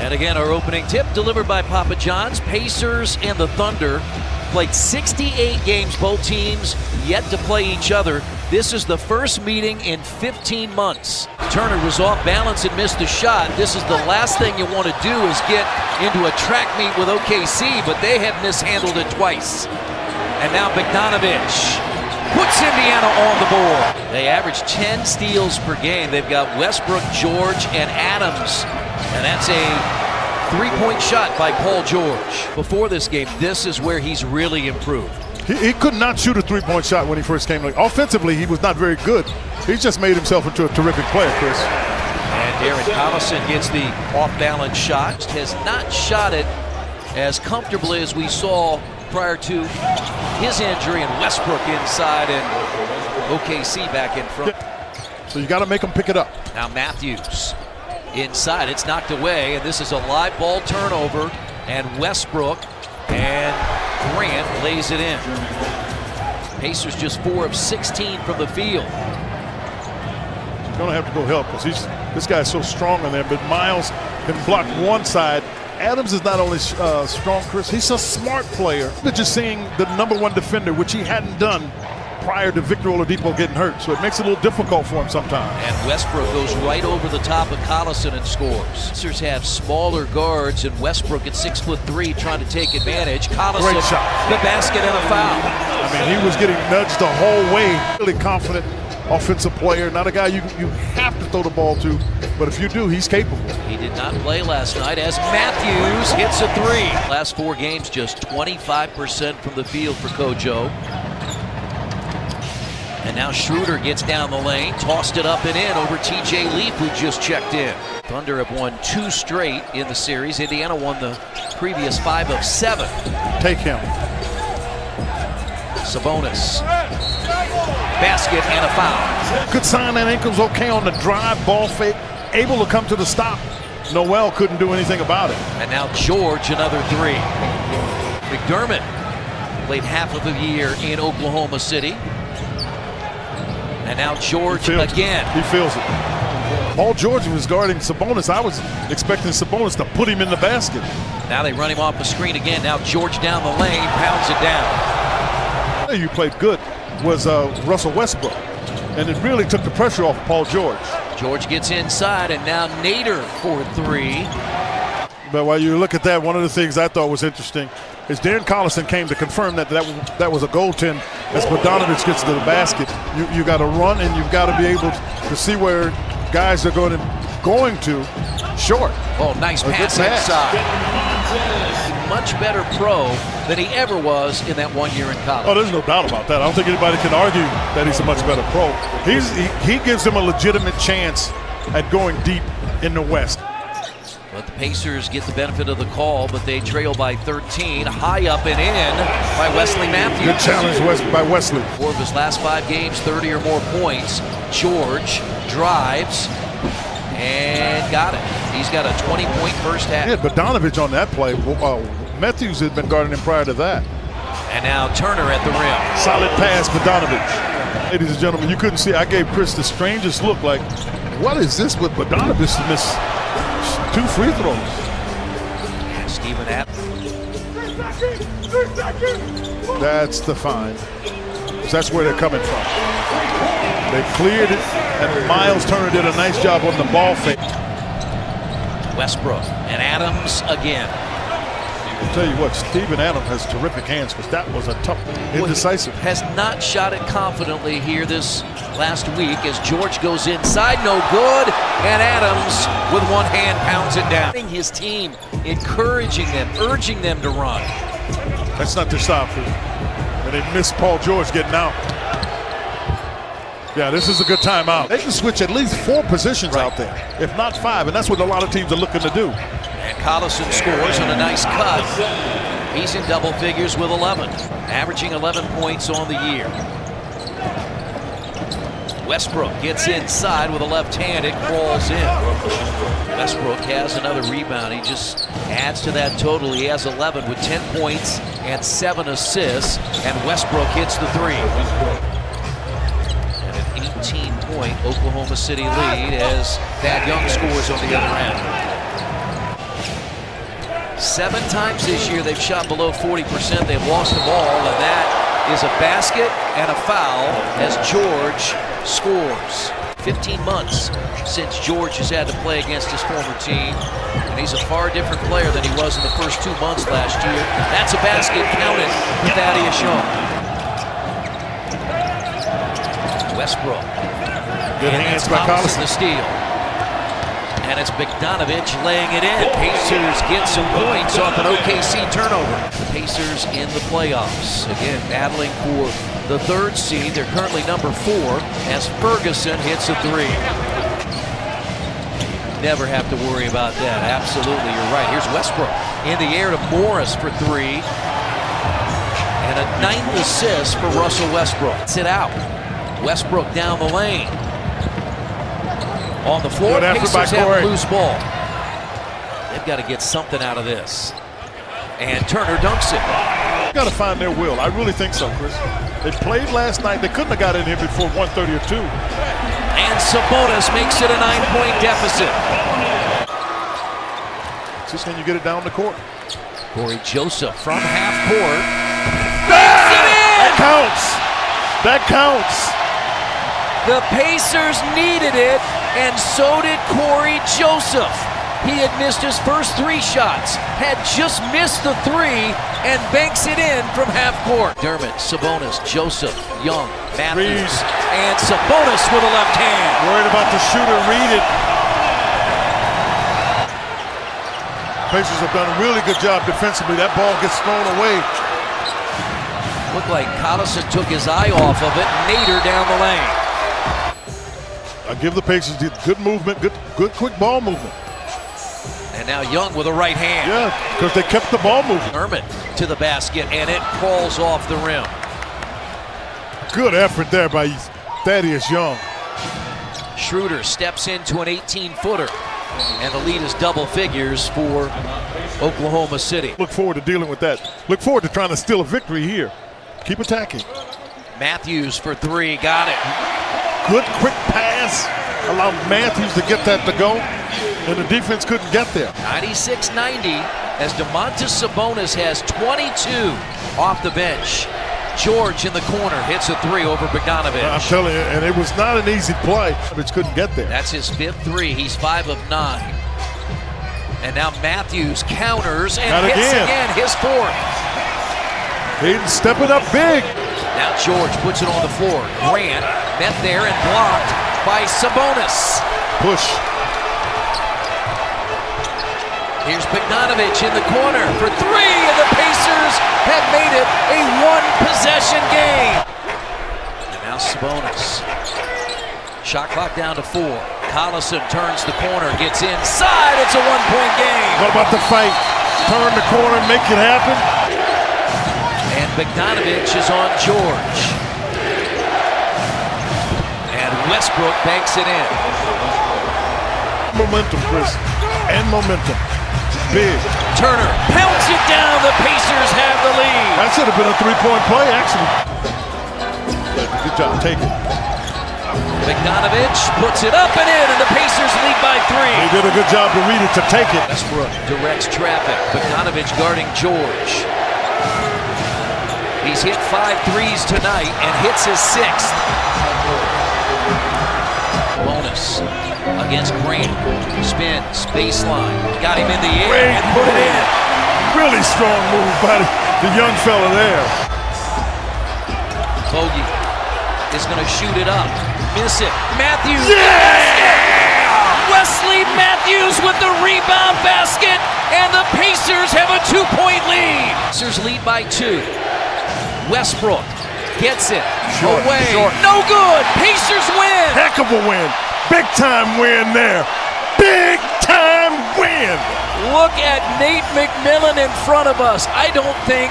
And again, our opening tip delivered by Papa John's. Pacers and the Thunder played 68 games, both teams yet to play each other. This is the first meeting in 15 months. Turner was off balance and missed a shot. This is the last thing you want to do is get into a track meet with OKC, but they have mishandled it twice. And now Bogdanovich puts Indiana on the board. They average 10 steals per game. They've got Westbrook, George, and Adams. And that's a three-point shot by Paul George. Before this game, this is where he's really improved. He could not shoot a three-point shot when he first came. Offensively, he was not very good. He's just made himself into a terrific player, Chris. And Darren Collison gets the off-balance shot. Has not shot it as comfortably as we saw prior to his injury, and Westbrook inside and OKC back in front. So you got to make him pick it up. Now Matthews inside, it's knocked away, and this is a live ball turnover, and Westbrook and Grant lays it in. Pacers just 4 of 16 from the field. He's going to have to go help because this guy's so strong in there, but Miles can block one side. Adams is not only strong, Chris, he's a smart player. They're just seeing the #1 defender, which he hadn't done prior to Victor Oladipo getting hurt. So it makes it a little difficult for him sometimes. And Westbrook goes right over the top of Collison and scores. Pacers have smaller guards, and Westbrook at 6'3" trying to take advantage. Collison, great shot. The basket and a foul. I mean, he was getting nudged the whole way. Really confident offensive player, not a guy you have to throw the ball to, but if you do, he's capable. He did not play last night as Matthews hits a 3. Last 4 games, just 25% from the field for Kojo. And now Schroeder gets down the lane, tossed it up and in over TJ Leaf, who just checked in. Thunder have won 2 straight in the series. Indiana won the previous 5 of 7. Take him. Sabonis. Basket and a foul. Good sign that ankle's okay on the drive, ball fake, able to come to the stop. Noel couldn't do anything about it. And now George, another 3. McDermott played half of the year in Oklahoma City. And now George again. He feels it. Paul George was guarding Sabonis. I was expecting Sabonis to put him in the basket. Now they run him off the screen again. Now George down the lane, pounds it down. You played good was Russell Westbrook. And it really took the pressure off of Paul George. George gets inside, and now Nader for 3. But while you look at that, one of the things I thought was interesting is Darren Collison came to confirm that was a goaltend as Bogdanovich gets to the basket. You got to run, and you've got to be able to see where guys are going to short. Oh, nice pass inside. Much better pro than he ever was in that 1 year in college. Oh, there's no doubt about that. I don't think anybody can argue that he's a much better pro. He gives him a legitimate chance at going deep in the West. But the Pacers get the benefit of the call, but they trail by 13. High up and in by Wesley Matthews. Good challenge by Wesley. 4 of his last 5 games, 30 or more points. George drives and got it. He's got a 20-point first half. Yeah, Bogdanovich on that play. Matthews had been guarding him prior to that. And now Turner at the rim. Solid pass, Bogdanovich. Ladies and gentlemen, you couldn't see. I gave Chris the strangest look, like, what is this with Bogdanovich to miss 2 free throws? And Steven That's the fine. That's where they're coming from. They cleared it, and Miles Turner did a nice job on the ball fake. Westbrook and Adams again. I'll tell you what, Steven Adams has terrific hands because that was a tough, indecisive. Has not shot it confidently here this last week as George goes inside, no good, and Adams with one hand pounds it down. His team, encouraging them, urging them to run. That's not their stop. And they missed Paul George getting out. Yeah, this is a good timeout. They can switch at least 4 positions out there, if not 5, and that's what a lot of teams are looking to do. And Collison scores on a nice cut. He's in double figures with 11, averaging 11 points on the year. Westbrook gets inside with a left hand, it crawls in. Westbrook has another rebound. He just adds to that total. He has 11 with 10 points and 7 assists, and Westbrook hits the 3. 18-point Oklahoma City lead as Thad Young scores on the other end. 7 times this year they've shot below 40%. They've lost the ball, and that is a basket and a foul as George scores. 15 months since George has had to play against his former team, and he's a far different player than he was in the first 2 months last year. That's a basket counted for Thaddeus Young. Westbrook. Good hands by Collison. The steal. And it's Bogdanovich laying it in. Pacers get some points off an OKC turnover. The Pacers in the playoffs. Again, battling for the 3rd seed. They're currently number 4 as Ferguson hits a 3. Never have to worry about that. Absolutely, you're right. Here's Westbrook in the air to Morris for 3. And a 9th assist for Russell Westbrook. Sit out. Westbrook down the lane. On the floor, Pacers have a loose ball. They've got to get something out of this. And Turner dunks it. Got to find their will. I really think so, Chris. They played last night. They couldn't have got in here before 1:30 or 2. And Sabonis makes it a 9-point deficit. Just can you get it down the court? Corey Joseph from half court. That counts. That counts. The Pacers needed it, and so did Corey Joseph. He had missed his first 3 shots, had just missed the 3, and banks it in from half court. Dermott, Sabonis, Joseph, Young, Matthews, and Sabonis with a left hand. Worried about the shooter, read it. Pacers have done a really good job defensively. That ball gets thrown away. Looked like Collison took his eye off of it. Nader down the lane. I give the Pacers good movement, good quick ball movement. And now Young with a right hand. Yeah, because they kept the ball moving. Dermott to the basket, and it crawls off the rim. Good effort there by Thaddeus Young. Schroeder steps into an 18-footer, and the lead is double figures for Oklahoma City. Look forward to dealing with that. Look forward to trying to steal a victory here. Keep attacking. Matthews for 3, got it. Good quick pass, allowed Matthews to get that to go, and the defense couldn't get there. 96-90 as Domantas Sabonis has 22 off the bench. George in the corner hits a 3 over Bogdanovich. I'm telling you, and it was not an easy play. Bogdanovich couldn't get there. That's his 5th 3. He's 5 of 9. And now Matthews counters and hits again, his 4th. He's stepping up big. Now George puts it on the floor. Grant met there and blocked by Sabonis. Push. Here's Bogdanovich in the corner for 3, and the Pacers have made it a 1-possession game. And now Sabonis. Shot clock down to 4. Collison turns the corner, gets inside. It's a 1-point game. What about the fight? Turn the corner, make it happen. And Bogdanovich is on George. And Westbrook banks it in. Momentum, Chris. And momentum. Big. Turner pounds it down. The Pacers have the lead. That should have been a 3-point play, actually. Good job. Take it. Bogdanovich puts it up and in, and the Pacers lead by 3. They did a good job to read it to take it. Westbrook directs traffic. Bogdanovich guarding George. He's hit 5 threes tonight and hits his 6th. Bonus against Grant. Spins, baseline. Got him in the air and put it in. Really strong move by the young fella there. Bogey is going to shoot it up. Miss it. Matthews. Yeah! Wesley Matthews with the rebound basket, and the Pacers have a 2-point lead. Pacers lead by 2. Westbrook gets it away. No good. Pacers win. Heck of a win. Big time win there. Big time win. Look at Nate McMillan in front of us. I don't think